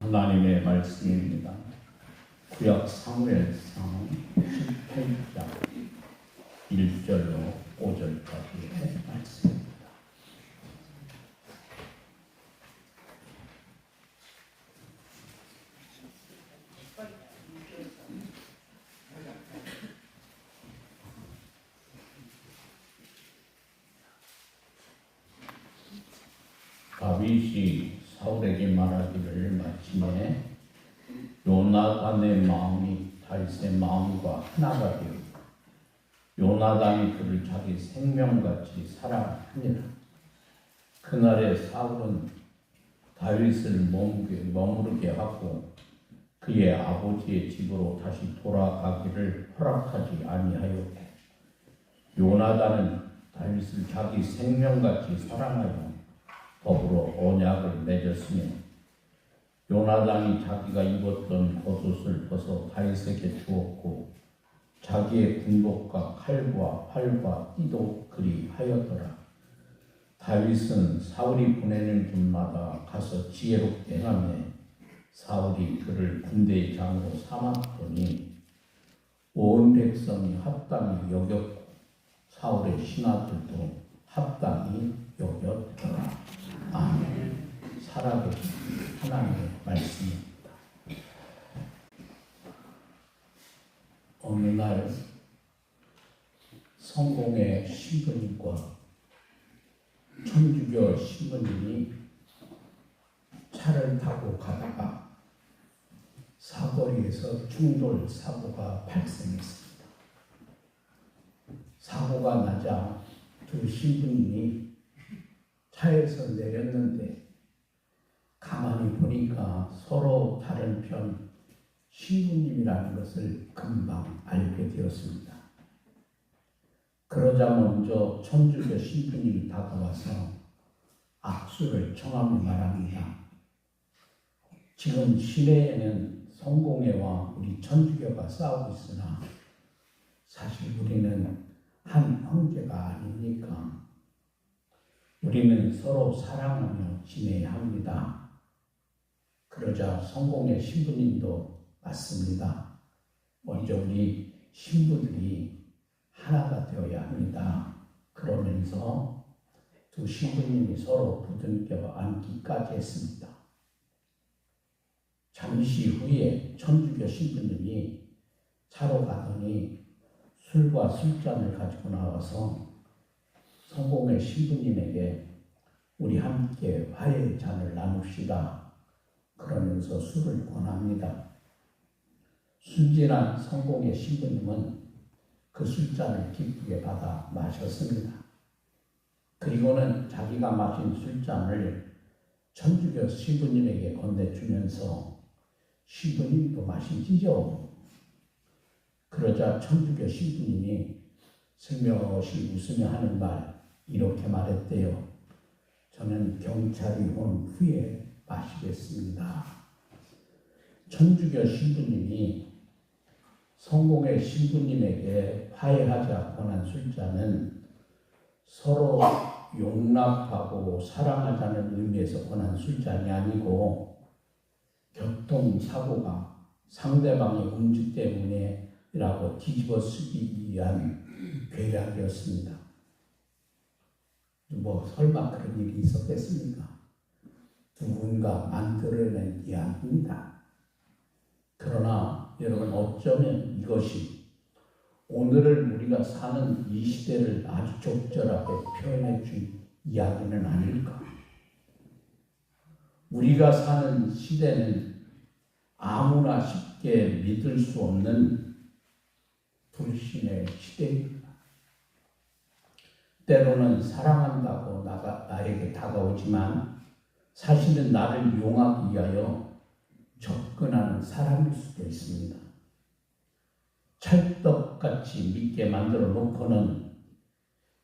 하나님의 말씀입니다. 구약 사무엘상 18장 1절로 5절까지의 말씀입니다. 다윗이 사울에게 말하기를 마침내 요나단의 마음이 다윗의 마음과 하나가 되었고 요나단이 그를 자기 생명같이 사랑하니라. 그날에 사울은 다윗을 머무르게 하고 그의 아버지의 집으로 다시 돌아가기를 허락하지 아니하였고 요나단은 다윗을 자기 생명같이 사랑하여 더불어 언약을 맺었으며 요나단이 자기가 입었던 겉옷을 벗어 다윗에게 주었고 자기의 군복과 칼과 활과 띠도 그리하였더라. 다윗은 사울이 보내는 곳마다 가서 지혜롭게 행하며 사울이 그를 군대의 장으로 삼았더니 온 백성이 합당히 여겼고 사울의 신하들도 합당히 여겼더라. 아멘. 살아계신 하나님의 말씀입니다. 어느 날 성공의 신부님과 천주교 신부님이 차를 타고 가다가 사거리에서 충돌 사고가 발생했습니다. 사고가 나자 두 신부님이 차에서 내렸는데 가만히 보니까 서로 다른 편 신부님이라는 것을 금방 알게 되었습니다. 그러자 먼저 천주교 신부님이 다가와서 악수를 청하며 말합니다. 지금 시내에는 성공회와 우리 천주교가 싸우고 있으나 사실 우리는 한 형제가 아닙니까? 우리는 서로 사랑하며 지내야 합니다. 그러자 성공의 신부님도 맞습니다. 먼저 우리 신부들이 하나가 되어야 합니다. 그러면서 두 신부님이 서로 부둥켜 안기까지 했습니다. 잠시 후에 천주교 신부님이 차로 가더니 술과 술잔을 가지고 나와서 성공의 신부님에게 우리 함께 화해의 잔을 나눕시다. 그러면서 술을 권합니다. 순진한 성공의 신부님은 그 술잔을 기쁘게 받아 마셨습니다. 그리고는 자기가 마신 술잔을 천주교 신부님에게 건네주면서 신부님도 마시지요. 그러자 천주교 신부님이 슬며시 웃으며 하는 말 이렇게 말했대요. 저는 경찰이 온 후에 마시겠습니다. 천주교 신부님이 성공의 신부님에게 화해하자 권한 술잔은 서로 용납하고 사랑하자는 의미에서 권한 술잔이 아니고 교통사고가 상대방의 음주 때문에라고 뒤집어 쓰기 위한 괴략이었습니다. 설마 그런 일이 있었겠습니까? 누군가 만들어낸 이야기입니다. 그러나 여러분 어쩌면 이것이 오늘을 우리가 사는 이 시대를 아주 적절하게 표현해 준 이야기는 아닐까? 우리가 사는 시대는 아무나 쉽게 믿을 수 없는 불신의 시대입니다. 때로는 사랑한다고 나에게 다가오지만 사실은 나를 이용하기 위하여 접근하는 사람일 수도 있습니다. 찰떡같이 믿게 만들어 놓고는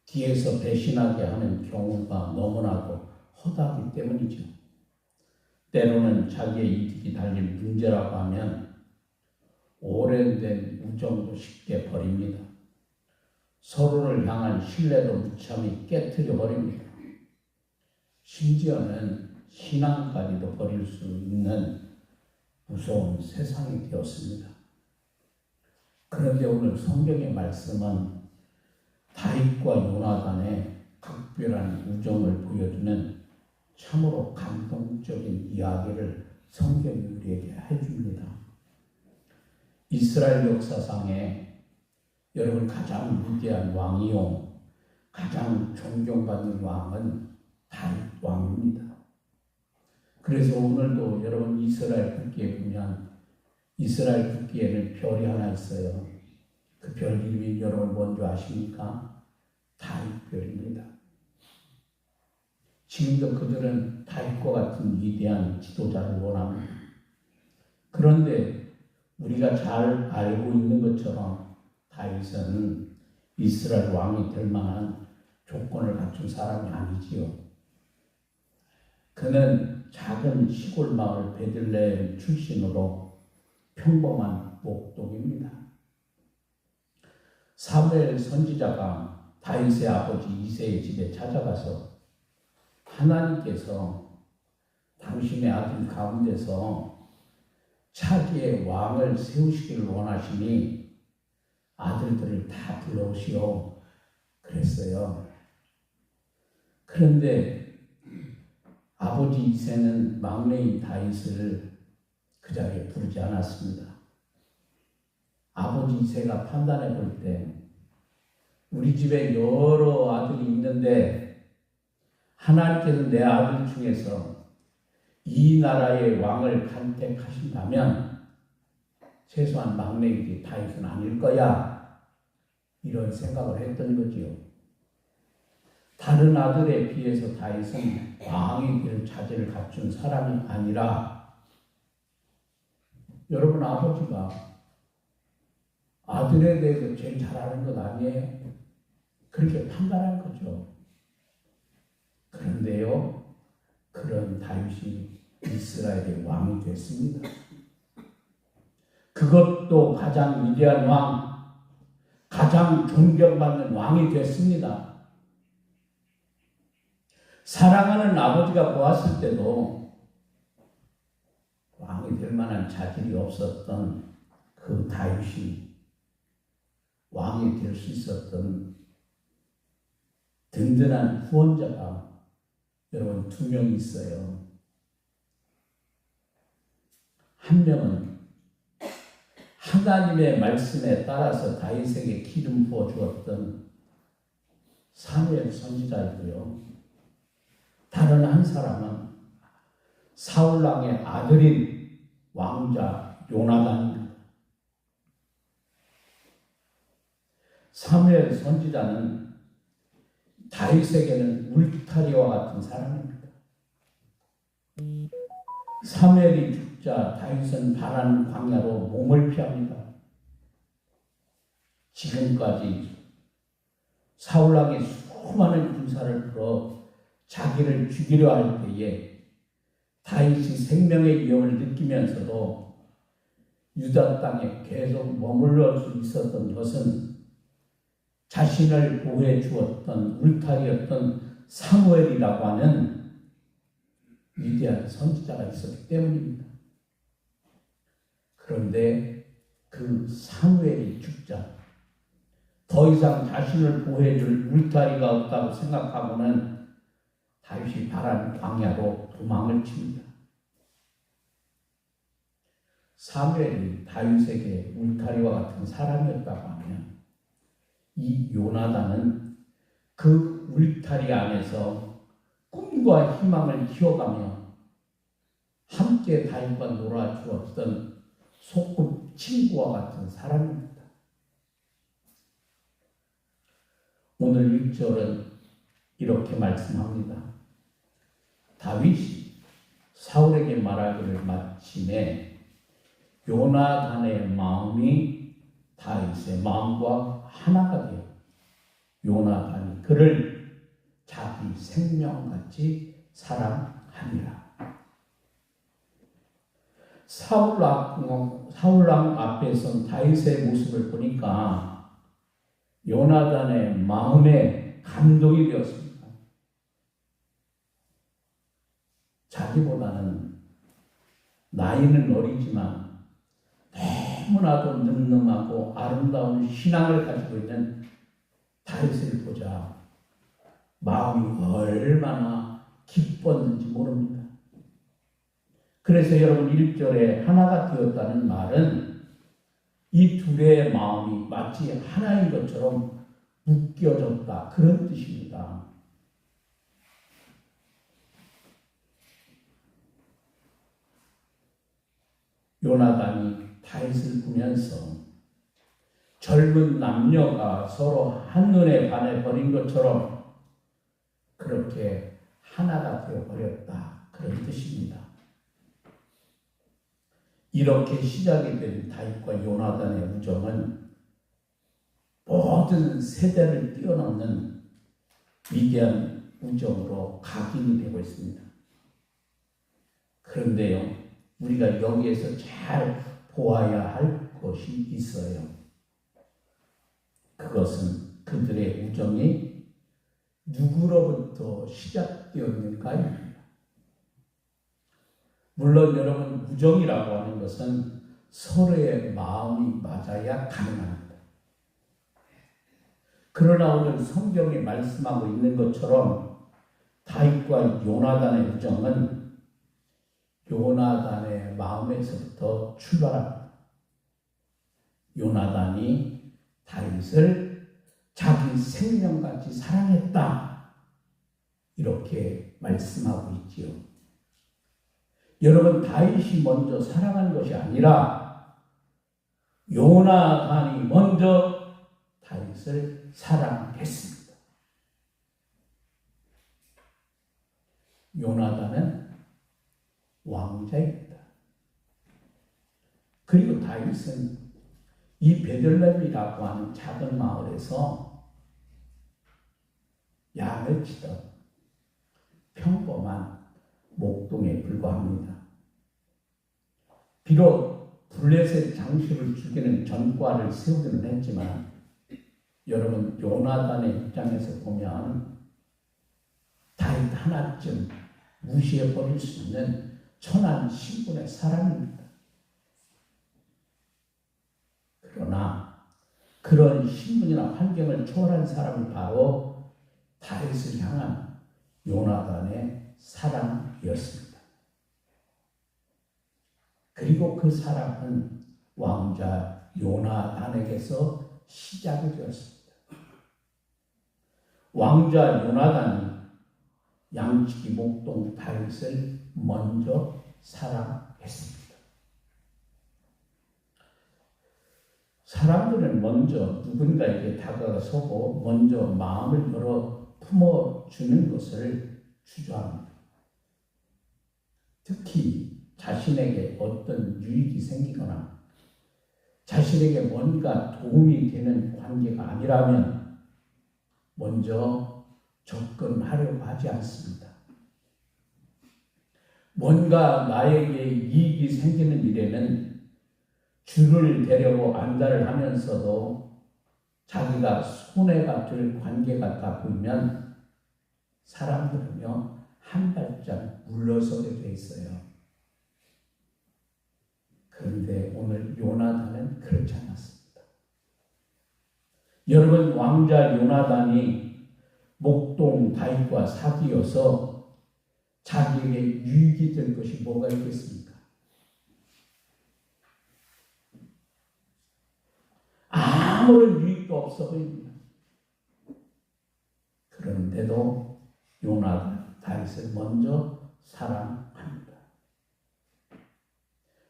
뒤에서 배신하게 하는 경우가 너무나도 허다하기 때문이죠. 때로는 자기의 이득이 달린 문제라고 하면 오랜된 우정도 쉽게 버립니다. 서로를 향한 신뢰도 무참히 깨트려 버립니다. 심지어는 신앙까지도 버릴 수 있는 무서운 세상이 되었습니다. 그런데 오늘 성경의 말씀은 다윗과 요나단의 각별한 우정을 보여주는 참으로 감동적인 이야기를 성경이 우리에게 해줍니다. 이스라엘 역사상에 여러분 가장 위대한 왕이요, 가장 존경받는 왕은 다윗 왕입니다. 그래서 오늘도 여러분 이스라엘 국기에 보면 이스라엘 국기에는 별이 하나 있어요. 그 별 이름이 여러분 뭔지 아십니까? 다윗별입니다. 지금도 그들은 다윗과 같은 위대한 지도자를 원합니다. 그런데 우리가 잘 알고 있는 것처럼 다윗은 이스라엘 왕이 될 만한 조건을 갖춘 사람이 아니지요. 그는 작은 시골 마을 베들레헴 출신으로 평범한 목동입니다. 사무엘 선지자가 다윗의 아버지 이새의 집에 찾아가서 하나님께서 당신의 아들 가운데서 차기의 왕을 세우시기를 원하시니 아들들을 다 불러오시오 그랬어요. 그런데 아버지 이새는 막내인 다윗을 그 자리에 부르지 않았습니다. 아버지 이새가 판단해 볼 때 우리 집에 여러 아들이 있는데 하나님께서 내 아들 중에서 이 나라의 왕을 간택하신다면 최소한 막내이지 다윗은 아닐 거야. 이런 생각을 했던 거지요. 다른 아들에 비해서 다윗은 왕이 될 자질을 갖춘 사람이 아니라 여러분 아버지가 아들에 대해서 제일 잘하는 것 아니에요? 그렇게 판단한 거죠. 그런데요, 그런 다윗이 이스라엘의 왕이 됐습니다. 그것도 가장 위대한 왕, 가장 존경받는 왕이 됐습니다. 사랑하는 아버지가 보았을 때도 왕이 될 만한 자질이 없었던 그 다윗이 왕이 될 수 있었던 든든한 후원자가 여러분 2명 있어요. 한 명은 하나님의 말씀에 따라서 다윗에게 기름 부어 주었던 사무엘 선지자이고요. 다른 한 사람은 사울 왕의 아들인 왕자 요나단입니다. 사무엘 선지자는 다윗에게는 울타리와 같은 사람입니다. 사무엘이 죽자 다윗은 바란 광야로 몸을 피합니다. 지금까지 사울 왕이 수많은 군사를 풀어 자기를 죽이려 할 때에 다윗이 생명의 위협을 느끼면서도 유다 땅에 계속 머물러 수 있었던 것은 자신을 보호해 주었던 울타리였던 사무엘이라고 하는 위대한 선지자가 있었기 때문입니다. 그런데 그 사무엘이 죽자 더 이상 자신을 보호해 줄 울타리가 없다고 생각하고는 다윗이 바란 광야로 도망을 칩니다. 사무엘이 다윗에게 울타리와 같은 사람이었다고 하면 이 요나단은 그 울타리 안에서 꿈과 희망을 키워가며 함께 다윗과 놀아주었던 소꿉 친구와 같은 사람입니다. 오늘 1절은 이렇게 말씀합니다. 다윗이 사울에게 말하기를 마침에 요나단의 마음이 다윗의 마음과 하나가 되어 요나단이 그를 자기 생명같이 사랑하니라. 사울왕 앞에 선 다윗의 모습을 보니까 요나단의 마음에 감동이 되었습니다. 자기보다는 나이는 어리지만 너무나도 늠름하고 아름다운 신앙을 가지고 있는 다윗을 보자 마음이 얼마나 기뻤는지 모릅니다. 그래서 여러분 1절에 하나가 되었다는 말은 이 둘의 마음이 마치 하나인 것처럼 묶여졌다, 그런 뜻입니다. 요나단이 다윗을 보면서 젊은 남녀가 서로 한눈에 반해버린 것처럼 그렇게 하나가 되어버렸다, 그런 뜻입니다. 이렇게 시작이 된 다윗과 요나단의 우정은 모든 세대를 뛰어넘는 위대한 우정으로 각인이 되고 있습니다. 그런데요, 우리가 여기에서 잘 보아야 할 것이 있어요. 그것은 그들의 우정이 누구로부터 시작되었는가입니다. 물론 여러분, 우정이라고 하는 것은 서로의 마음이 맞아야 가능합니다. 그러나 오늘 성경이 말씀하고 있는 것처럼 다윗과 요나단의 우정은 요나단의 마음에서부터 출발합니다. 요나단이 다윗을 자기 생명같이 사랑했다, 이렇게 말씀하고 있지요. 여러분, 다윗이 먼저 사랑한 것이 아니라 요나단이 먼저 다윗을 사랑했습니다. 요나단은 왕자입니다. 그리고 다윗은 이 베들레헴이라고 하는 작은 마을에서 양을 치던 평범한 목동에 불과합니다. 비록 블레셋 장수를 죽이는 전과를 세우기는 했지만 여러분, 요나단의 입장에서 보면 다윗 하나쯤 무시해버릴 수 있는 천한 신분의 사람입니다. 그러나 그런 신분이나 환경을 초월한 사람이 바로 다윗을 향한 요나단의 사랑이었습니다. 그리고 그 사랑은 왕자 요나단에게서 시작이 되었습니다. 왕자 요나단이 양치기 목동 다윗을 먼저 사랑했습니다. 사람들은 먼저 누군가에게 다가서고 먼저 마음을 열어 품어주는 것을 주저합니다. 특히 자신에게 어떤 유익이 생기거나 자신에게 뭔가 도움이 되는 관계가 아니라면 먼저 접근하려고 하지 않습니다. 뭔가 나에게 이익이 생기는 일에는 줄을 대려고 안달을 하면서도 자기가 손해가 될 관계 같아 보이면 사람들은요, 한 발짝 물러서게 돼 있어요. 그런데 오늘 요나단은 그렇지 않았습니다. 여러분, 왕자 요나단이 목동 다윗과 사귀어서 자기에게 유익이 될 것이 뭐가 있겠습니까? 아무런 유익도 없어 보입니다. 그런데도 요나단 다윗을 먼저 사랑합니다.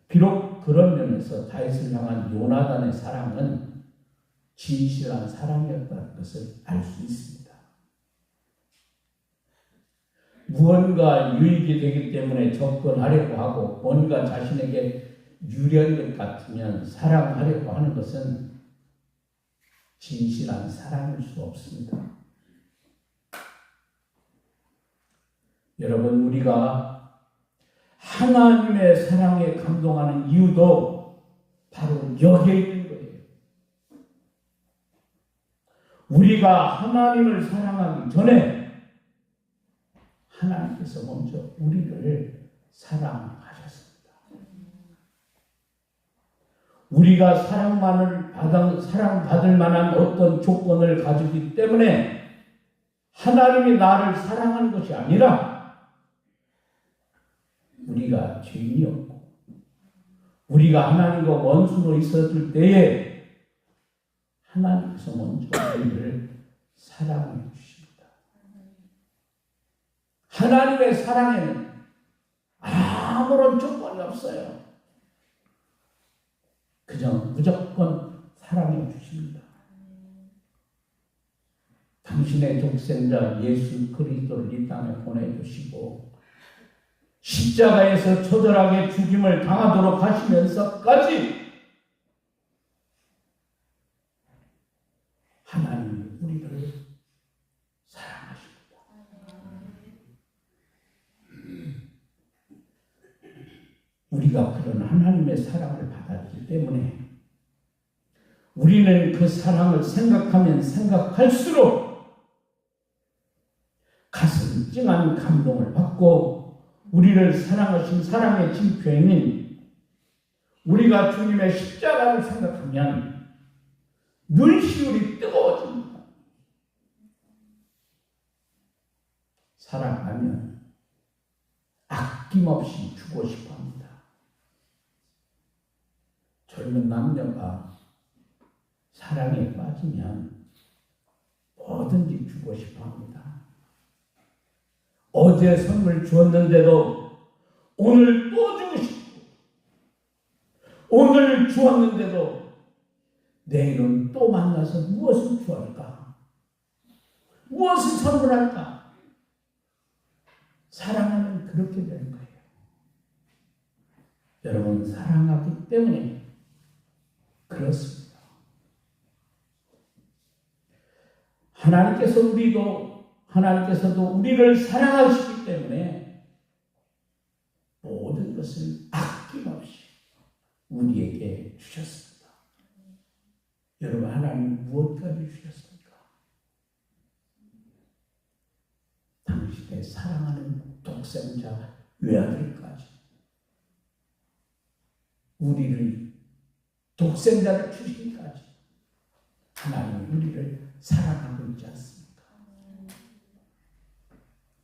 비록 그런 면에서 다윗을 향한 요나단의 사랑은 진실한 사랑이었다는 것을 알 수 있습니다. 무언가 유익이 되기 때문에 접근하려고 하고 뭔가 자신에게 유리한 것 같으면 사랑하려고 하는 것은 진실한 사랑일 수 없습니다. 여러분, 우리가 하나님의 사랑에 감동하는 이유도 바로 여기에 있는 거예요. 우리가 하나님을 사랑하기 전에 하나님께서 먼저 우리를 사랑하셨습니다. 우리가 사랑받을 만한 어떤 조건을 가지기 때문에 하나님이 나를 사랑한 것이 아니라 우리가 죄인이었고 우리가 하나님과 원수로 있었을 때에 하나님께서 먼저 우리를 사랑해 주십니다. 하나님의 사랑에는 아무런 조건이 없어요. 그냥 무조건 사랑해 주십니다. 당신의 독생자 예수 그리스도를 이 땅에 보내주시고 십자가에서 처절하게 죽임을 당하도록 하시면서까지 하나님이 우리를 사랑하십니다. 우리가 그런 하나님의 사랑을 받았기 때문에 우리는 그 사랑을 생각하면 생각할수록 가슴 찡한 감동을 받고 우리를 사랑하신 사랑의 징표인 우리가 주님의 십자가를 생각하면 늘 시울이 뜨거워집니다. 사랑하면 아낌없이 주고 싶어 합니다. 젊은 남녀가 사랑에 빠지면 뭐든지 주고 싶어 합니다. 어제 선물 주었는데도 오늘 또 주고 싶고 오늘 주었는데도 내일은 또 만나서 무엇을 주할까? 무엇을 선물할까? 사랑하면 그렇게 되는 거예요. 여러분 사랑하기 때문에 그렇습니다. 하나님께서도 우리를 사랑하시기 때문에 모든 것을 아낌없이 우리에게 주셨습니다. 여러분 하나님 무엇까지 주셨습니까? 당신의 사랑하는 독생자 외아들까지 우리를 독생자를 주시기까지 하나님이 우리를 사랑하고 있지 않습니까?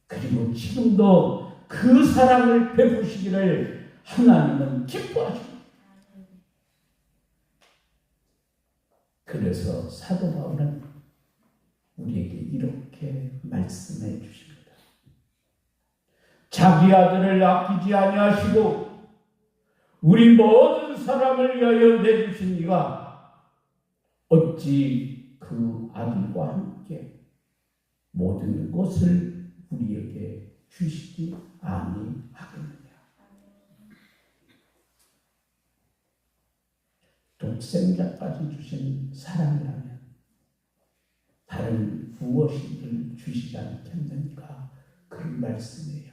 그리고 지금도 그 사랑을 베푸시기를 하나님은 기뻐하십니다. 그래서 사도 바울은 우리에게 이렇게 말씀해 주십니다. 자기 아들을 아끼지 아니하시고 우리 모든 사람을 위하여 내주신 이가 어찌 그 아들과 함께 모든 것을 우리에게 주시지 아니하겠느냐. 독생자까지 주신 사랑이라면 다른 무엇이든 주시지 않겠는가 그런 말씀이에요.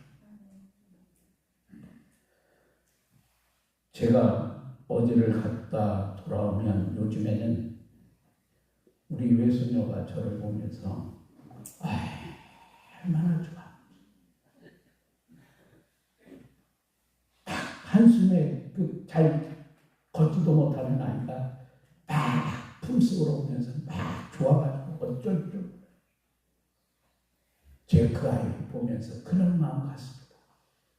제가 어디를 갔다 돌아오면 요즘에는 우리 외손녀가 저를 보면서 얼마나 좋아. 한숨에 잘 걷지도 못하는 아이가 막 품속으로 오면서 막 좋아가지고 어쩔 줄. 제가 그 아이를 보면서 그런 마음 같습니다.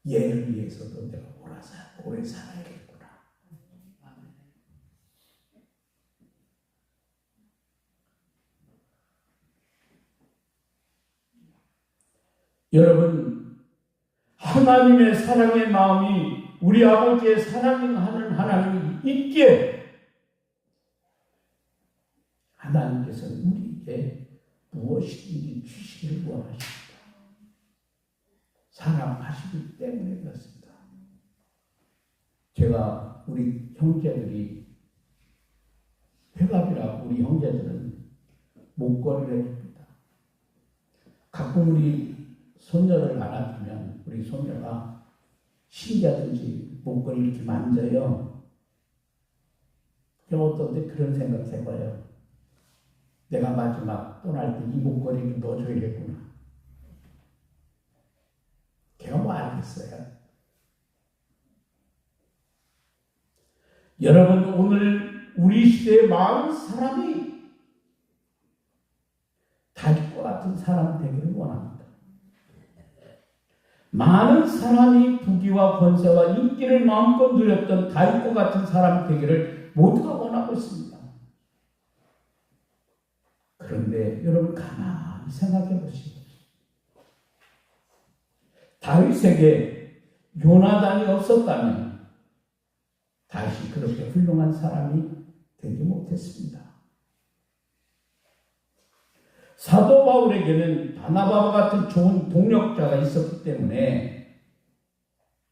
얘를 위해서도 내가 오래 살아야겠구나. 여러분, 하나님의 사랑의 마음이 우리 아버지의 사랑하는 하나님이 있기에 하나님께서는 우리에게 무엇이든지 주시기를 원하십니다. 사랑하시기 때문에 그렇습니다. 제가 우리 형제들이 회갑이라고 우리 형제들은 목걸이를 해줍니다. 가끔 우리 손녀를 안아주면 우리 손녀가 신기하든지 목걸이 이렇게 만져요. 그럼 어떤 때 그런 생각 해봐요. 내가 마지막 떠날 때 이 목걸이를 넣어줘야겠구나. 걔가 뭐 알겠어요. 여러분 오늘 우리 시대의 많은 사람이 다윗과 같은 사람 되기를 원합니다. 많은 사람이 부귀와 권세와 인기를 마음껏 누렸던 다윗과 같은 사람 되기를 모두가 원하고 있습니다. 그런데 여러분 가만히 생각해 보시고 다윗에게 요나단이 없었다면 다윗이 그렇게 훌륭한 사람이 되지 못했습니다. 사도 바울에게는 바나바와 같은 좋은 동력자가 있었기 때문에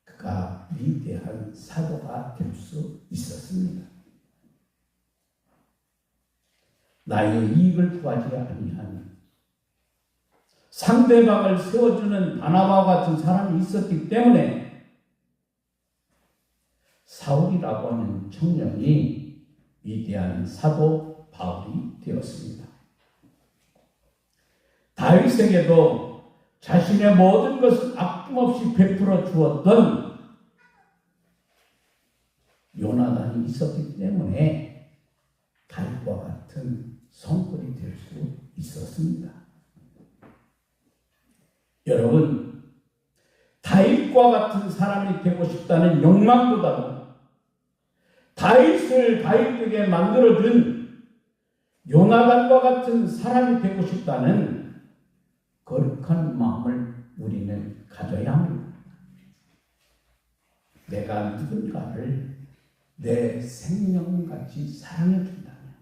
그가 위대한 사도가 될 수 있었습니다. 나의 이익을 구하지 아니한 상대방을 세워주는 바나바와 같은 사람이 있었기 때문에 사울이라고 하는 청년이 위대한 사도 바울이 되었습니다. 다윗에게도 자신의 모든 것을 아낌없이 베풀어 주었던 요나단이 있었기 때문에 다윗과 같은 성권이 될 수 있었습니다. 여러분, 다윗과 같은 사람이 되고 싶다는 욕망보다도 다윗을 다윗에게 만들어준 요나단과 같은 사람이 되고 싶다는 거룩한 마음을 우리는 가져야 합니다. 내가 누군가를 내 생명같이 사랑해 준다면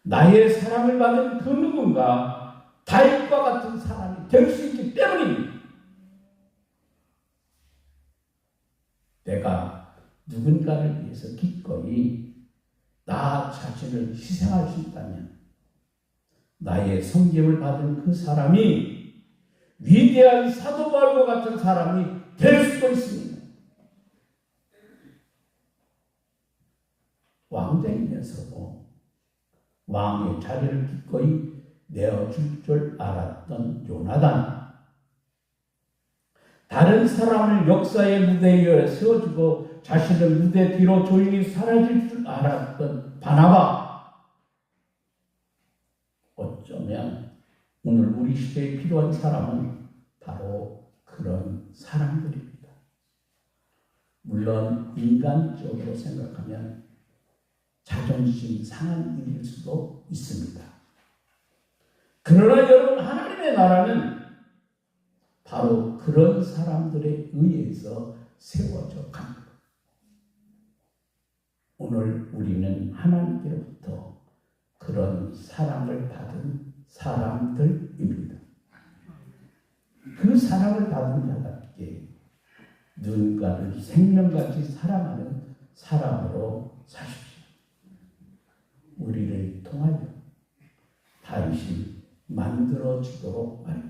나의 사랑을 받은 그 누군가 다윗과 같은 사람이 될 수 있기 때문입니다. 내가 누군가를 위해서 기꺼이 나 자신을 희생할 수 있다면 나의 섬김을 받은 그 사람이 위대한 사도 바울과 같은 사람이 될 수도 있습니다. 왕자이면서도 왕의 자리를 기꺼이 내어줄 줄 알았던 요나단, 다른 사람을 역사의 무대에 세워주고 자신을 무대 뒤로 조용히 사라질 줄 알았던 바나바, 어쩌면 오늘 우리 시대에 필요한 사람은 바로 그런 사람들입니다. 물론 인간적으로 생각하면 자존심 상한 일일 수도 있습니다. 그러나 여러분, 하나님의 나라는 바로 그런 사람들에 의해서 세워져 갑니다. 오늘 우리는 하나님께로부터 그런 사랑을 받은 사람들입니다. 그 사랑을 받은 자답게 누군가를 생명같이 사랑하는 사람으로 사십시오. 우리를 통하여 다윗이 만들어지도록 말입니다.